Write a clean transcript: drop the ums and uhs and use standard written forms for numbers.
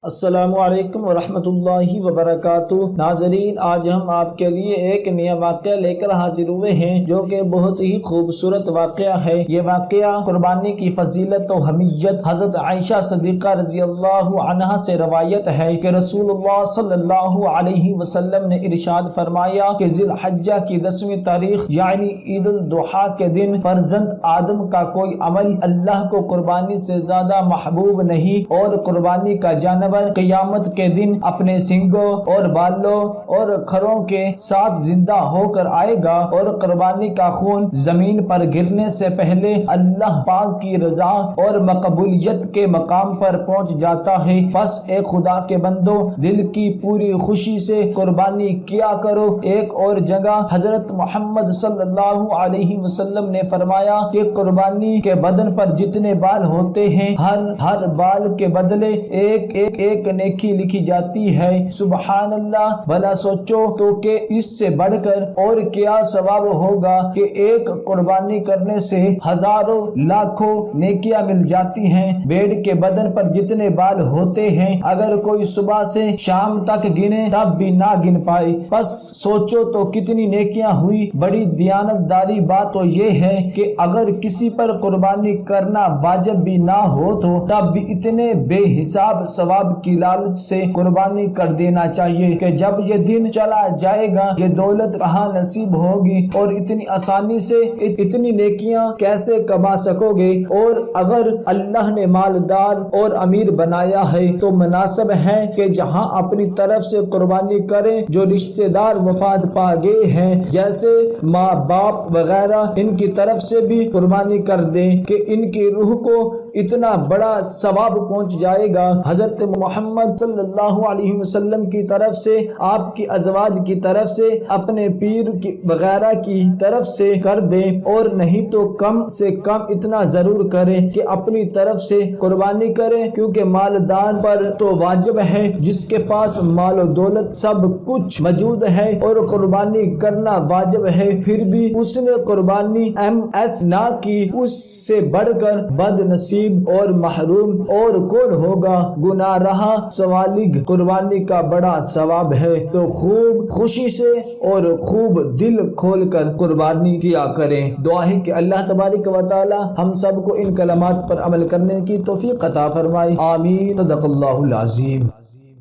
السلام علیکم ورحمۃ اللہ وبرکاتہ۔ ناظرین، آج ہم آپ کے لیے ایک نیا واقعہ لے کر حاضر ہوئے ہیں جو کہ بہت ہی خوبصورت واقعہ ہے۔ یہ واقعہ قربانی کی فضیلت و اہمیت حضرت عائشہ صدیقہ رضی اللہ عنہا سے روایت ہے کہ رسول اللہ صلی اللہ علیہ وسلم نے ارشاد فرمایا کہ ذی الحجہ کی 10ویں تاریخ یعنی عید الاضحیٰ کے دن فرزند آدم کا کوئی عمل اللہ کو قربانی سے زیادہ محبوب نہیں، اور قربانی کا جانور قیامت کے دن اپنے سینگوں اور بالوں اور کھروں کے ساتھ زندہ ہو کر آئے گا، اور قربانی کا خون زمین پر گرنے سے پہلے اللہ پاک کی رضا اور مقبولیت کے مقام پر پہنچ جاتا ہے۔ پس اے خدا کے بندو، دل کی پوری خوشی سے قربانی کیا کرو۔ ایک اور جگہ حضرت محمد صلی اللہ علیہ وسلم نے فرمایا کہ قربانی کے بدن پر جتنے بال ہوتے ہیں ہر بال کے بدلے ایک نیکی لکھی جاتی ہے۔ سبحان اللہ! بھلا سوچو تو کہ اس سے بڑھ کر اور کیا ثواب ہوگا کہ ایک قربانی کرنے سے ہزاروں لاکھوں نیکیاں مل جاتی ہیں۔ بھیڑ کے بدن پر جتنے بال ہوتے ہیں اگر کوئی صبح سے شام تک گنے تب بھی نہ گن پائے، پس سوچو تو کتنی نیکیاں ہوئی۔ بڑی دیانتداری بات تو یہ ہے کہ اگر کسی پر قربانی کرنا واجب بھی نہ ہو تو تب بھی اتنے بے حساب ثواب کی لالچ سے قربانی کر دینا چاہیے کہ جب یہ دن چلا جائے گا یہ دولت کہاں نصیب ہوگی، اور اتنی آسانی سے اتنی نیکیاں کیسے کما سکو گے۔ اور اگر اللہ نے مالدار اور امیر بنایا ہے تو مناسب ہے کہ جہاں اپنی طرف سے قربانی کریں، جو رشتہ دار وفات پا گئے ہیں جیسے ماں باپ وغیرہ، ان کی طرف سے بھی قربانی کر دیں کہ ان کی روح کو اتنا بڑا ثواب پہنچ جائے گا۔ حضرت محمد صلی اللہ علیہ وسلم کی طرف سے، آپ کی ازواج کی طرف سے، اپنے پیر وغیرہ کی طرف سے کر دیں، اور نہیں تو کم سے کم اتنا ضرور کریں کہ اپنی طرف سے قربانی کریں، کیونکہ مالدار پر تو واجب ہے جس کے پاس مال و دولت سب کچھ موجود ہے اور قربانی کرنا واجب ہے، پھر بھی اس نے قربانی نہ کی، اس سے بڑھ کر بد نصیب اور محروم اور کون ہوگا؟ گناہ رہا سوالگ قربانی کا بڑا ثواب ہے، تو خوب خوشی سے اور خوب دل کھول کر قربانی کیا کریں۔ دعا ہے کہ اللہ تبارک و تعالی ہم سب کو ان کلمات پر عمل کرنے کی توفیق عطا فرمائے۔ آمین۔ صدق اللہ العظیم۔